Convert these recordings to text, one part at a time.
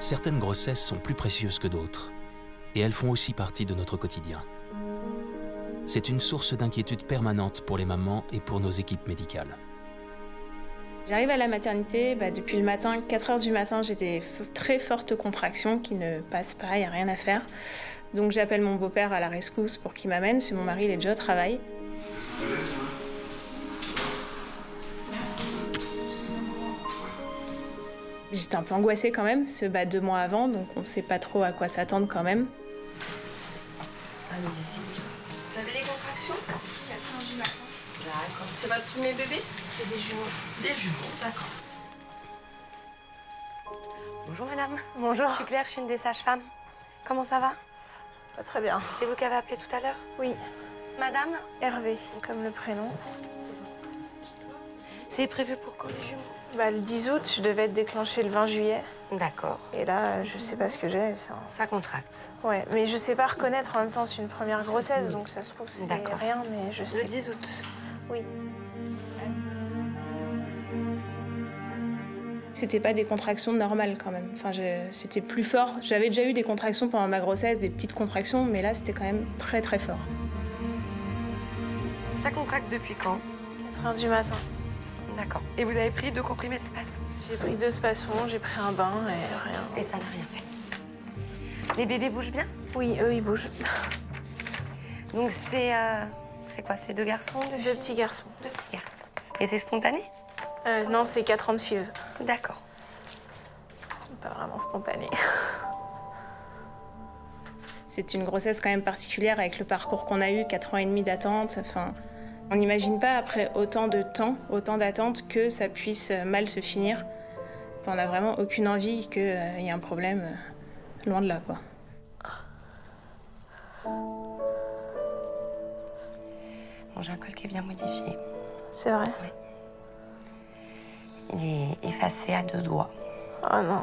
Certaines grossesses sont plus précieuses que d'autres, et elles font aussi partie de notre quotidien. C'est une source d'inquiétude permanente pour les mamans et pour nos équipes médicales. J'arrive à la maternité, depuis le matin, 4 h du matin, j'ai des très fortes contractions qui ne passent pas, il n'y a rien à faire. Donc j'appelle mon beau-père à la rescousse pour qu'il m'amène, si mon mari il est déjà au travail. J'étais un peu angoissée quand même, 2 mois avant, donc on ne sait pas trop à quoi s'attendre quand même. Allez-y, vous avez des contractions? 4 h du matin. D'accord. C'est votre premier bébé? C'est des jumeaux. Des jumeaux, d'accord. Bonjour madame. Bonjour. Je suis Claire, je suis une des sages-femmes. Comment ça va? Pas très bien. C'est vous qui avez appelé tout à l'heure? Oui. Madame? Hervé, comme le prénom. C'est prévu pour quand les jumeaux? Le 10 août, je devais être déclenchée le 20 juillet. D'accord. Et là, je sais pas ce que j'ai. Ça contracte. Ouais, mais je sais pas reconnaître en même temps, c'est une première grossesse, donc ça se trouve c'est rien, mais je sais. Le 10 août? Oui. C'était pas des contractions normales quand même. Enfin, c'était plus fort. J'avais déjà eu des contractions pendant ma grossesse, des petites contractions, mais là, c'était quand même très très fort. Ça contracte depuis quand? 4 h du matin. D'accord. Et vous avez pris 2 comprimés de Spasson? J'ai pris 2 Spasson, j'ai pris un bain et rien. Et ça n'a rien fait. Les bébés bougent bien? Oui, eux, ils bougent. Donc c'est quoi? C'est 2 garçons? 2 petits garçons. 2 petits garçons. Et c'est spontané? Non, c'est 4 ans de FIV. D'accord. Pas vraiment spontané. C'est une grossesse quand même particulière avec le parcours qu'on a eu, 4 ans et demi d'attente. Enfin, on n'imagine pas après autant de temps, autant d'attente, que ça puisse mal se finir. Enfin, on n'a vraiment aucune envie qu'il y ait un problème, loin de là, quoi. Bon, j'ai un col qui est bien modifié. C'est vrai? Oui. Il est effacé à 2 doigts. Oh non.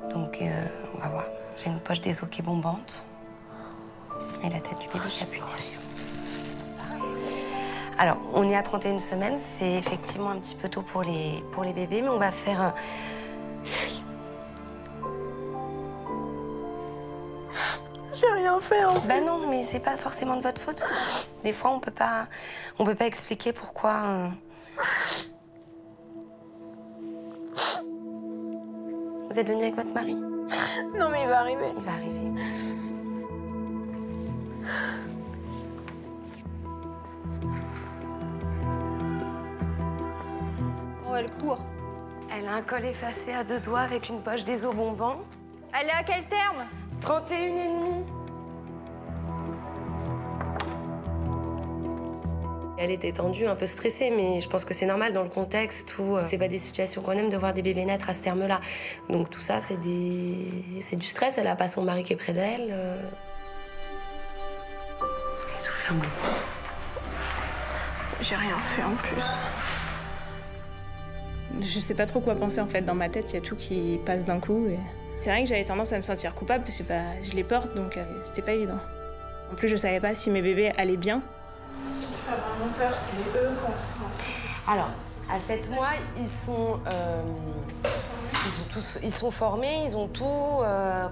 Donc, on va voir. J'ai une poche des os qui est bombante. Et la tête du bébé capunaire. Alors, on est à 31 semaines. C'est effectivement un petit peu tôt pour les bébés, mais on va faire un... J'ai rien fait en fait. Ben non, mais c'est pas forcément de votre faute. Des fois, on peut pas expliquer pourquoi... Vous êtes venu avec votre mari? Non, mais il va arriver. Il va arriver. Oh, elle court. Elle a un col effacé à 2 doigts avec une poche des os bombante. Elle est à quel terme? 31,5. Elle était tendue, un peu stressée, mais je pense que c'est normal dans le contexte où c'est pas des situations qu'on aime de voir des bébés naître à ce terme-là. Donc tout ça, c'est du stress. Elle a pas son mari qui est près d'elle. Elle souffle un peu. J'ai rien fait en plus. Je sais pas trop quoi penser en fait. Dans ma tête, il y a tout qui passe d'un coup. Et... C'est vrai que j'avais tendance à me sentir coupable parce que je les porte, donc c'était pas évident. En plus, je savais pas si mes bébés allaient bien. Ce qui me fait vraiment peur, c'est eux. Alors, à 7 mois, ils sont formés, ils ont tout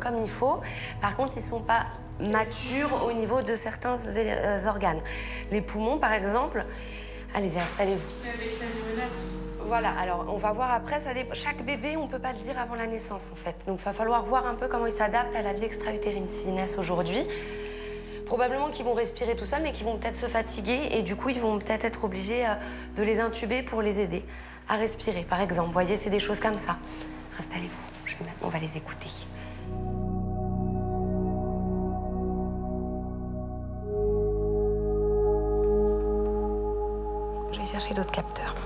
comme il faut. Par contre, ils sont pas matures au niveau de certains organes. Les poumons, par exemple. Allez-y, installez-vous. Avec la néonate. Voilà, alors on va voir après, chaque bébé, on peut pas le dire avant la naissance en fait. Donc il va falloir voir un peu comment ils s'adaptent à la vie extra-utérine s'ils naissent aujourd'hui. Probablement qu'ils vont respirer tout seuls, mais qu'ils vont peut-être se fatiguer et du coup, ils vont peut-être être obligés de les intuber pour les aider à respirer, par exemple. Vous voyez, c'est des choses comme ça. Installez-vous, on va les écouter. Je vais chercher d'autres capteurs.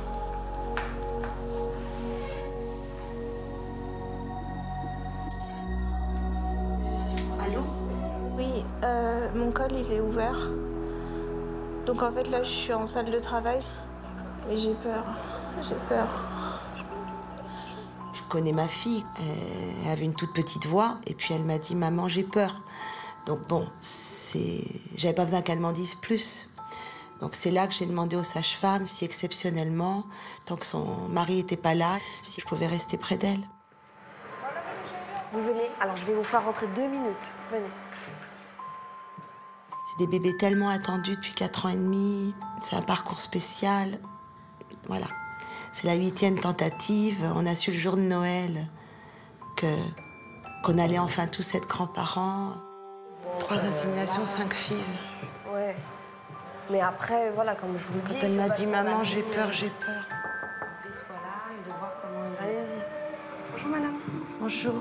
Allô? Oui, mon col il est ouvert. Donc en fait là je suis en salle de travail. Mais j'ai peur. Je connais ma fille, elle avait une toute petite voix et puis elle m'a dit « Maman, j'ai peur ». Donc bon, j'avais pas besoin qu'elle m'en dise plus. Donc c'est là que j'ai demandé aux sages-femmes si exceptionnellement, tant que son mari était pas là, si je pouvais rester près d'elle. Vous venez. Alors, je vais vous faire rentrer 2 minutes. Venez. C'est des bébés tellement attendus depuis 4 ans et demi. C'est un parcours spécial. Voilà. C'est la 8e tentative. On a su le jour de Noël qu'on allait enfin tous être grands-parents. 3 inséminations, 5 filles. Ouais. Mais après, voilà, comme je vous dis... Quand elle m'a dit « Maman, j'ai peur, j'ai peur ». Soit là et de voir comment il est. Allez-y. Bonjour, madame. Bonjour.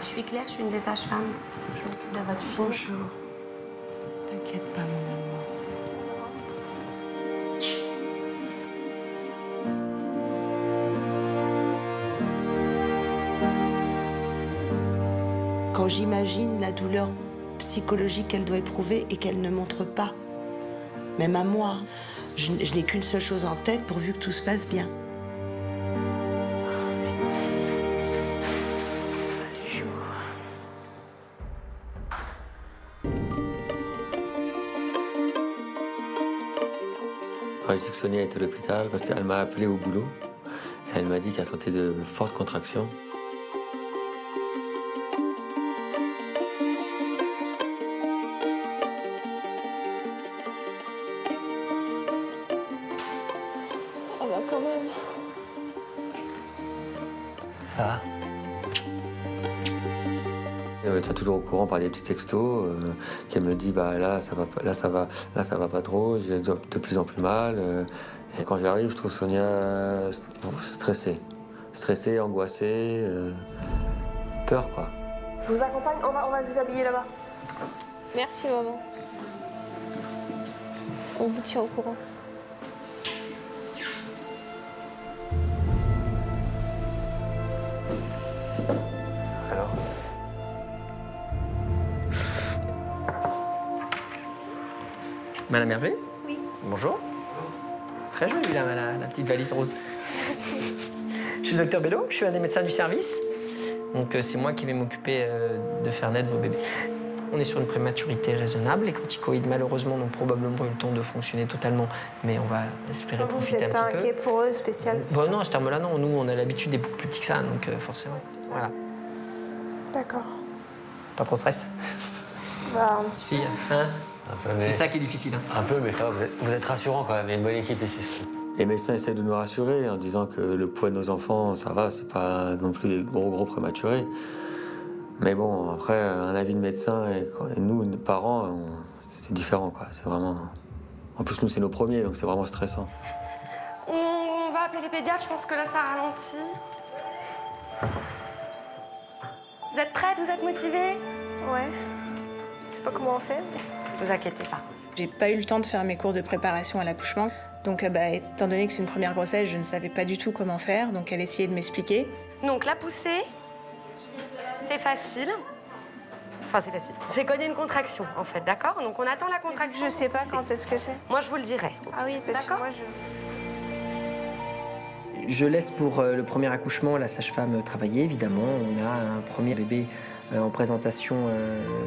Je suis Claire, je suis une des sages-femmes. Je m'occupe de votre fille. Bonjour. T'inquiète pas, mon amour. Quand j'imagine la douleur psychologique qu'elle doit éprouver et qu'elle ne montre pas, même à moi, je n'ai qu'une seule chose en tête pourvu que tout se passe bien. J'ai dit que Sonia était à l'hôpital parce qu'elle m'a appelé au boulot. Et elle m'a dit qu'elle sentait de fortes contractions. Ah bah quand même. Ça va? Elle était toujours au courant par des petits textos qu'elle me dit bah là ça va pas trop, j'ai de plus en plus mal. Et quand j'arrive, je trouve Sonia stressée, angoissée, peur quoi. Je vous accompagne, on va se déshabiller là-bas. Merci, maman. On vous tient au courant. Alors? Madame Hervé? Oui. Bonjour. Très jolie la petite valise rose. Merci. Je suis le docteur Bello, je suis un des médecins du service. Donc c'est moi qui vais m'occuper de faire naître vos bébés. On est sur une prématurité raisonnable. Les corticoïdes, malheureusement, n'ont probablement eu le temps de fonctionner totalement, mais on va espérer profiter un petit peu. Vous n'êtes pas inquiet pour eux, spécial? Bon, non, à ce terme-là, non. Nous, on a l'habitude des beaucoup plus petits que ça, donc forcément. C'est ça. Voilà. D'accord. Pas trop de stress? Bah, un petit Si, hein? Un peu, mais... C'est ça qui est difficile. Hein. Un peu, mais ça va, vous êtes rassurant quand même. Il y a une bonne équipe ici. Les médecins essaient de nous rassurer en disant que le poids de nos enfants, ça va, c'est pas non plus des gros prématurés. Mais bon, après, un avis de médecin et nous, nos parents, c'est différent, quoi. C'est vraiment... En plus, nous, c'est nos premiers, donc c'est vraiment stressant. On va appeler les pédiatres, je pense que là, ça ralentit. Vous êtes prêtes? Vous êtes motivées? Ouais. Je sais pas comment on fait. Ne vous inquiétez pas. J'ai pas eu le temps de faire mes cours de préparation à l'accouchement. Donc, étant donné que c'est une première grossesse, je ne savais pas du tout comment faire. Donc, elle essayait de m'expliquer. Donc, la poussée, c'est facile. Enfin, c'est facile. C'est quand il y a une contraction, en fait, d'accord? Donc, on attend la contraction. Je sais pas quand est-ce que c'est. Moi, je vous le dirai. Ah oui, parce que moi, Je laisse pour le premier accouchement la sage-femme travailler, évidemment. On a un premier bébé en présentation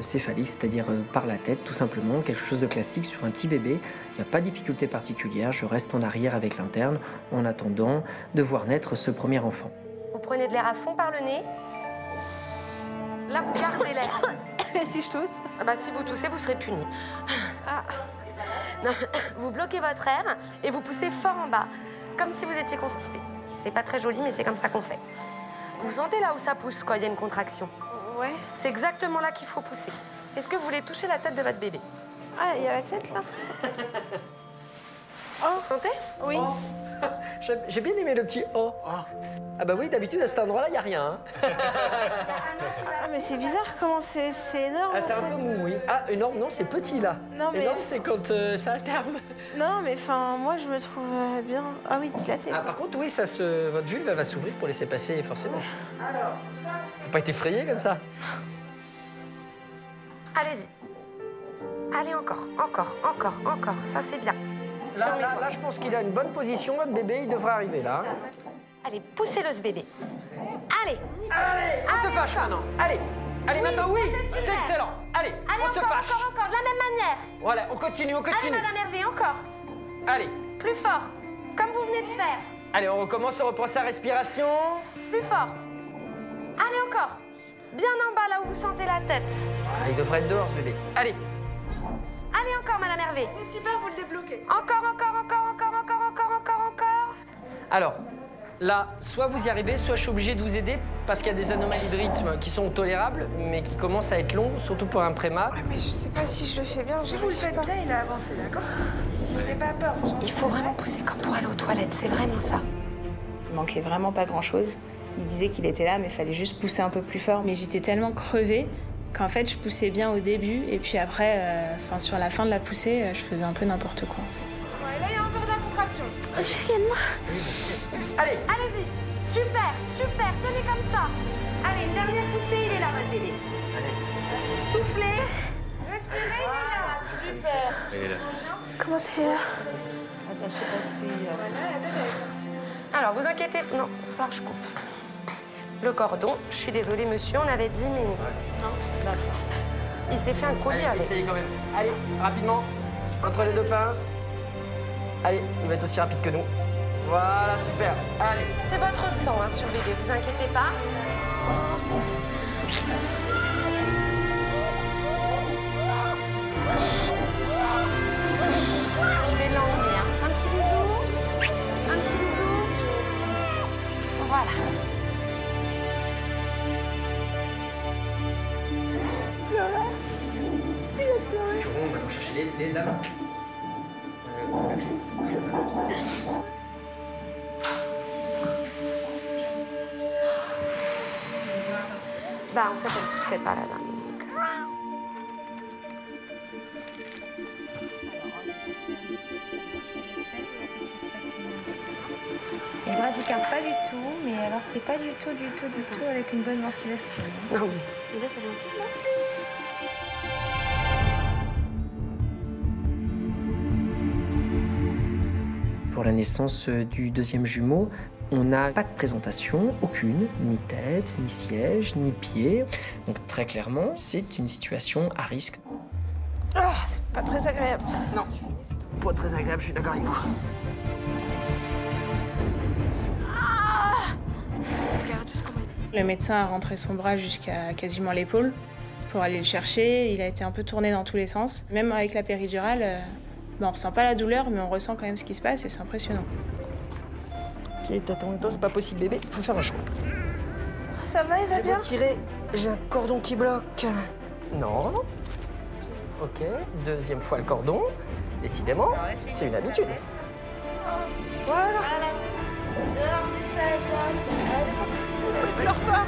céphalique, c'est-à-dire par la tête, tout simplement. Quelque chose de classique sur un petit bébé. Il n'y a pas de difficulté particulière. Je reste en arrière avec l'interne en attendant de voir naître ce premier enfant. Vous prenez de l'air à fond par le nez. Là, vous gardez l'air. Et si je tousse? Ah bah, si vous toussez, vous serez puni. Ah. Non, vous bloquez votre air et vous poussez fort en bas, comme si vous étiez constipé. C'est pas très joli, mais c'est comme ça qu'on fait. Vous sentez là où ça pousse quand il y a une contraction? Ouais. C'est exactement là qu'il faut pousser. Est-ce que vous voulez toucher la tête de votre bébé? Ah, il y a la tête, là. Vous sentez? Oui. Oh. J'ai bien aimé le petit « oh ». Ah bah oui, d'habitude, à cet endroit-là, il n'y a rien. Hein. Ah, mais c'est bizarre, comment c'est énorme. Ah, c'est un peu mou, oui. Ah, énorme, non, c'est petit, là. Non, mais... Énorme, c'est quand c'est à terme. Non, mais enfin, moi, je me trouve bien... Ah oui, dilatée. Ah, par contre, oui, votre vulve va s'ouvrir pour laisser passer, forcément. Alors, faut pas être effrayé comme ça. Allez-y. Allez, encore. Ça, c'est bien. Là, je pense qu'il a une bonne position, votre bébé, il devrait arriver, là. Allez, poussez-le, ce bébé. Allez. Allez, on se fâche maintenant. Allez, maintenant, oui, c'est excellent. Allez, on se fâche. Encore, de la même manière. Voilà, on continue. Allez, Madame Hervé, encore. Allez. Plus fort, comme vous venez de faire. Allez, on recommence, on reprend sa respiration. Plus fort. Allez, encore. Bien en bas, là où vous sentez la tête. Ah, il devrait être dehors, ce bébé. Allez. Allez, encore, Madame Hervé. Super, vous le débloquez. Encore. Alors, là, soit vous y arrivez, soit je suis obligé de vous aider parce qu'il y a des anomalies de rythme qui sont tolérables, mais qui commencent à être longues, surtout pour un prémat. Ouais, mais je sais pas si je le fais bien. Si vous le faites bien, il a avancé, d'accord? N'ayez pas peur. Il faut vraiment pousser comme pour aller aux toilettes, c'est vraiment ça. Il manquait vraiment pas grand-chose. Il disait qu'il était là, mais il fallait juste pousser un peu plus fort. Mais j'étais tellement crevée qu'en fait, je poussais bien au début. Et puis après, sur la fin de la poussée, je faisais un peu n'importe quoi, en fait. Ouais, là, il y a encore de la contraction. Chérie, aide-moi. Allez. Allez-y. Super. Tenez comme ça. Allez, une dernière poussée, il est là, votre bébé. Allez. Soufflez. Respirez, il est là. Super. Elle est là. Comment c'est là? Voilà, la tête, elle est sortie. Alors, vous inquiétez... Non, il va falloir que je coupe. Le cordon. Je suis désolée, monsieur, on avait dit, mais... Non, d'accord. Il s'est fait un collier Allez, avec. essayez quand même. Allez, rapidement. Entre les deux pinces. Allez, il va être aussi rapide que nous. Voilà, super. Allez. C'est votre sang hein, sur le bébé, vous inquiétez pas. Je vais l'emmener. Hein. Un petit bisou. Voilà. On va chercher les lames. Bah, en fait, elle poussait pas la dame. Les bras ne carrent pas du tout, mais alors t'es pas du tout avec une bonne ventilation. Non, mais... Pour la naissance du deuxième jumeau, on n'a pas de présentation, aucune, ni tête, ni siège, ni pied. Donc très clairement, c'est une situation à risque. Ah, c'est pas très agréable. Non, pas très agréable, je suis d'accord avec vous. Regarde juste comment il... Le médecin a rentré son bras jusqu'à quasiment l'épaule pour aller le chercher. Il a été un peu tourné dans tous les sens. Même avec la péridurale, on ressent pas la douleur, mais on ressent quand même ce qui se passe et c'est impressionnant. Ok, t'attends, c'est pas possible bébé, il faut faire un choix. Ça va, il va bien? Tirer, j'ai un cordon qui bloque. Non. Ok, deuxième fois le cordon. Décidément, c'est une habitude. Voilà. Ne pleure pas.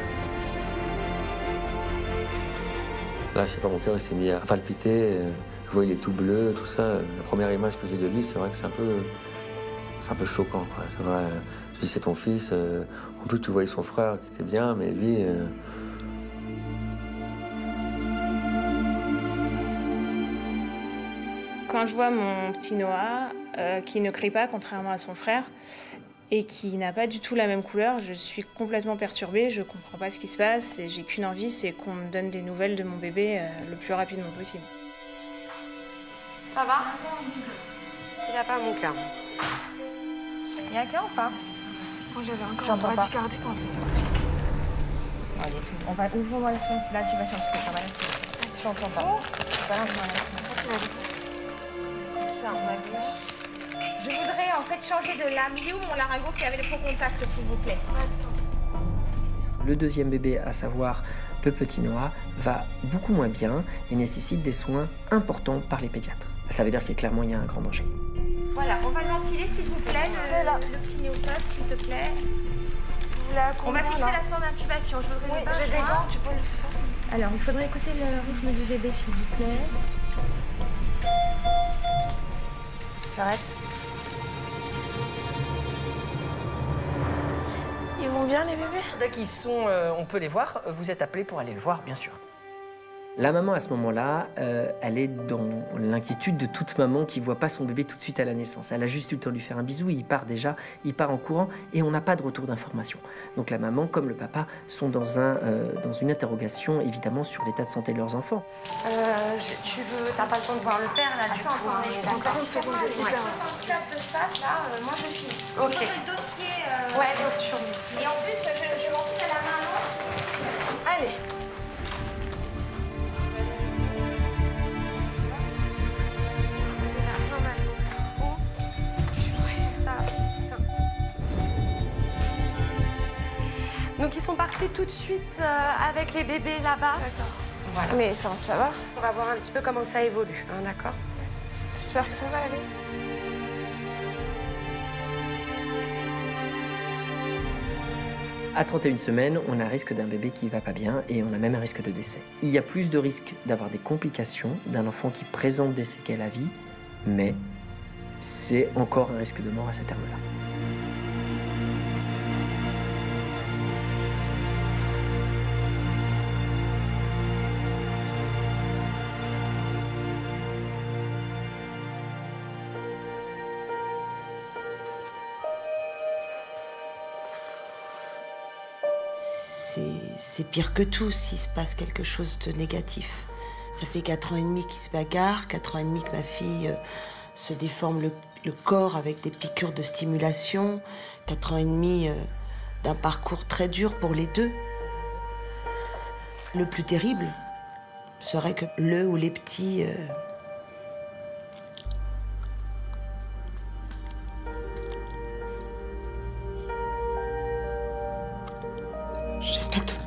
Là, je sais pas, mon cœur il s'est mis à palpiter. Je vois il est tout bleu, tout ça. La première image que j'ai de lui, c'est vrai que c'est un peu choquant, quoi. C'est vrai. Je dis c'est ton fils. En plus, tu voyais son frère qui était bien, mais lui. Quand je vois mon petit Noah, qui ne crie pas, contrairement à son frère, et qui n'a pas du tout la même couleur, je suis complètement perturbée, je comprends pas ce qui se passe, et j'ai qu'une envie, c'est qu'on me donne des nouvelles de mon bébé le plus rapidement possible. Ça va? Il a pas mon cœur. Il y a un cœur ou pas? Quand j'avais encore J'entends un pas. bradycardie quand t'es sortie. Allez, on va ouvrir la sonde, là tu vas chanter, ça va là. J'entends pas. Tiens, ma gauche. Je voudrais en fait changer de lame. Il est où mon laryngo qui avait le pro-contact, s'il vous plaît? Le deuxième bébé, à savoir le petit Noah, va beaucoup moins bien et nécessite des soins importants par les pédiatres. Ça veut dire qu'il y a un grand danger. Voilà, on va le ventiler, s'il vous plaît, C'est là. le petit néopode, s'il te plaît. Vous voulez à On va combien, fixer là? la sonde d'incubation. Je voudrais Oui, le bain j'ai des joint. gants, tu peux le faire. Alors, il faudrait écouter le rythme du bébé, s'il vous plaît. J'arrête. Ils vont bien, les bébés? Dès qu'ils sont, on peut les voir, vous êtes appelés pour aller le voir, bien sûr. La maman, à ce moment-là, elle est dans l'inquiétude de toute maman qui ne voit pas son bébé tout de suite à la naissance. Elle a juste eu le temps de lui faire un bisou, il part déjà, il part en courant et on n'a pas de retour d'information. Donc la maman, comme le papa, sont dans une interrogation, évidemment, sur l'état de santé de leurs enfants. T'as pas le temps de voir le père, là, du coup. C'est en 40 secondes de Ouais. hyper. En place de ça, là, moi je finis. Ok. Le dossier Ouais, bien sûr. Et en plus, je m'en fous à la maman. Allez. Donc ils sont partis tout de suite avec les bébés là-bas. D'accord. Voilà. Mais enfin, ça va. On va voir un petit peu comment ça évolue, hein, d'accord? J'espère que ça va aller. À 31 semaines, on a un risque d'un bébé qui va pas bien et on a même un risque de décès. Il y a plus de risques d'avoir des complications, d'un enfant qui présente des séquelles à vie, mais c'est encore un risque de mort à ce terme-là. C'est pire que tout s'il se passe quelque chose de négatif. Ça fait 4 ans et demi qu'ils se bagarrent, 4 ans et demi que ma fille se déforme le corps avec des piqûres de stimulation, 4 ans et demi d'un parcours très dur pour les deux. Le plus terrible serait que le ou les petits... J'espère que tout va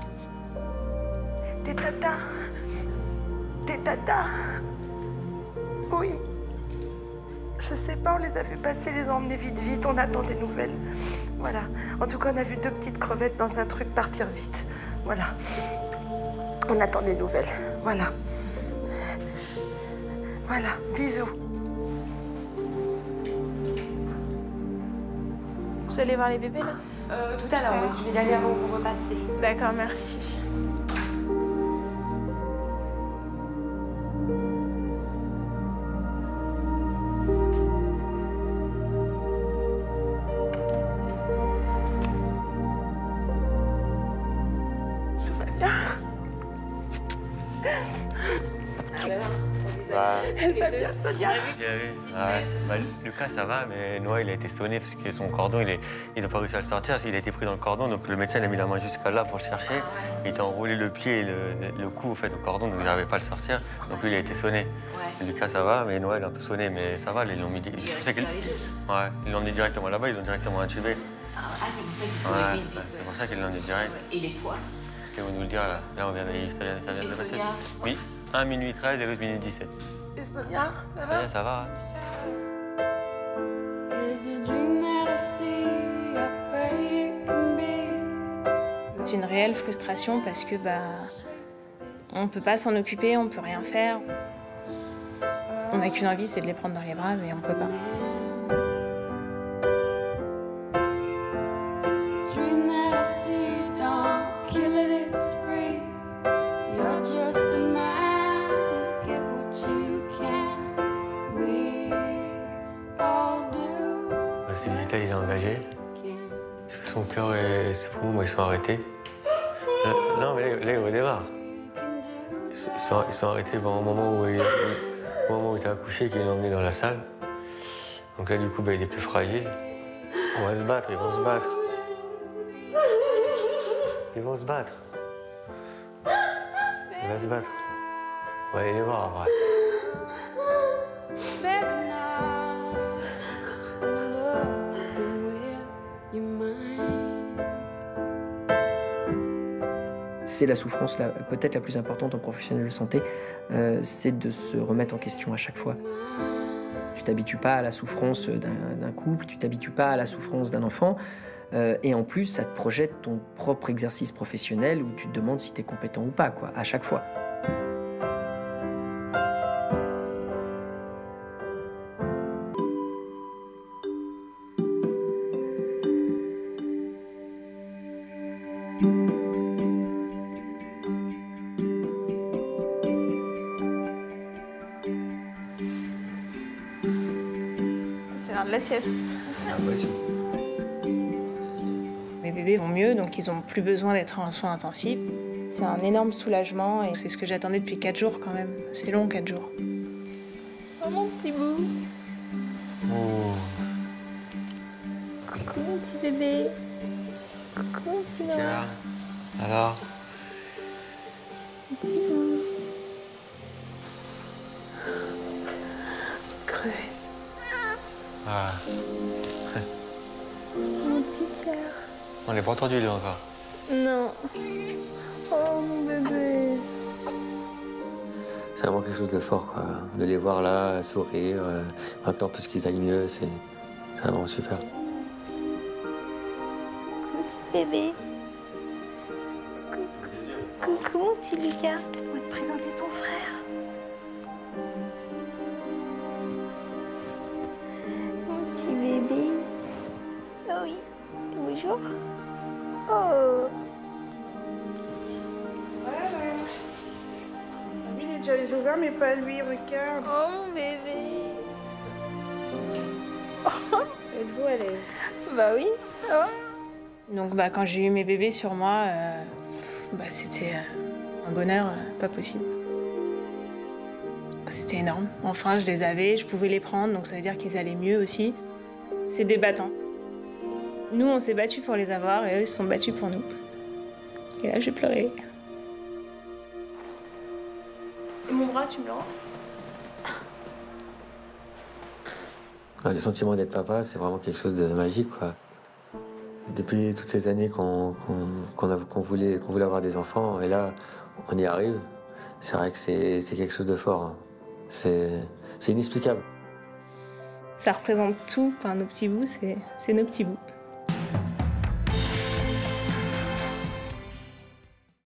bien. Tes tatas. Oui. Je sais pas, on les a vu passer, les a emmenés vite, on attend des nouvelles. Voilà. En tout cas, on a vu 2 petites crevettes dans un truc partir vite. Voilà. On attend des nouvelles. Voilà. Voilà. Bisous. Vous allez voir les bébés, là? Tout à l'heure, oui. Je vais y aller avant que vous repassiez. D'accord, merci. Tout va bien. Elle va bien, Sonia. Lucas, ça va, mais Noah, il a été sonné parce que son cordon, ils n'ont pas réussi à le sortir. Il a été pris dans le cordon, donc le médecin il a mis la main jusqu'à là pour le chercher. Il était enroulé le pied et le cou au fait, au cordon, donc ils n'arrivaient pas à le sortir. Donc lui, il a été sonné. Ouais. Lucas, ça va, mais Noah, il est un peu sonné, mais ça va. Ils l'ont mis, ils l'ont mis directement là-bas, ils l'ont directement intubé. Ah, c'est pour ça qu'il pouvait vite. C'est pour ça qu'ils l'ont mis direct. Et les poids? Ils vont nous le dire, là on vient de, ça vient de passer. Oui, 1 minuit 13 et l'autre minute 17. Et Sonia, ça va? Ça va. C'est une réelle frustration parce que on peut pas s'en occuper, on peut rien faire. On n'a qu'une envie, c'est de les prendre dans les bras, mais on peut pas. Sylvie Vital, il est engagé. Parce que son cœur et ses poumons, ils sont arrêtés. Non, mais là, il redémarre. Ils sont arrêtés au moment où il était accouché, qu'il l'a emmené dans la salle. Donc là, du coup, il est plus fragile. On va se battre, ils vont se battre. Ils vont se battre. Il va se battre. On va aller les voir après. C'est la souffrance peut-être la plus importante en professionnel de santé, c'est de se remettre en question à chaque fois. Tu t'habitues pas à la souffrance d'un couple, tu t'habitues pas à la souffrance d'un enfant, et en plus ça te projette ton propre exercice professionnel où tu te demandes si tu es compétent ou pas, quoi, à chaque fois. C'est l'heure de la sieste. Mes bébés vont mieux, donc ils n'ont plus besoin d'être en soins intensifs. C'est un énorme soulagement et c'est ce que j'attendais depuis 4 jours quand même. C'est long, 4 jours. Oh mon petit bout. Oh. Coucou mon petit bébé. Coucou mon petit maman. Alors? Petit maman. Petite crevette. Ah. Mon petit cœur. On l'a pas entendu lui encore. Non. Oh mon bébé. C'est vraiment quelque chose de fort, quoi. De les voir là, sourire, maintenant plus qu'ils aillent mieux, c'est vraiment super. Petit bébé. Coucou mon petit Lucas. On va te présenter ton frère. Mon petit bébé. Oh oui. Bonjour. Oh. Lui, il est déjà les ouverts, mais pas lui, regarde. Oh mon bébé. Êtes-vous à l'aise? Bah oui. Oh. Donc quand j'ai eu mes bébés sur moi, c'était un bonheur pas possible. C'était énorme. Enfin, je les avais, je pouvais les prendre, donc ça veut dire qu'ils allaient mieux aussi. C'est débattant. Nous, on s'est battus pour les avoir et eux, ils se sont battus pour nous. Et là, j'ai pleuré. Et mon bras, tu me le rends? Le sentiment d'être papa, c'est vraiment quelque chose de magique, quoi. Depuis toutes ces années qu'on voulait avoir des enfants, et là, on y arrive. C'est vrai que c'est quelque chose de fort. Hein. C'est inexplicable. Ça représente tout, enfin, nos petits bouts, c'est nos petits bouts.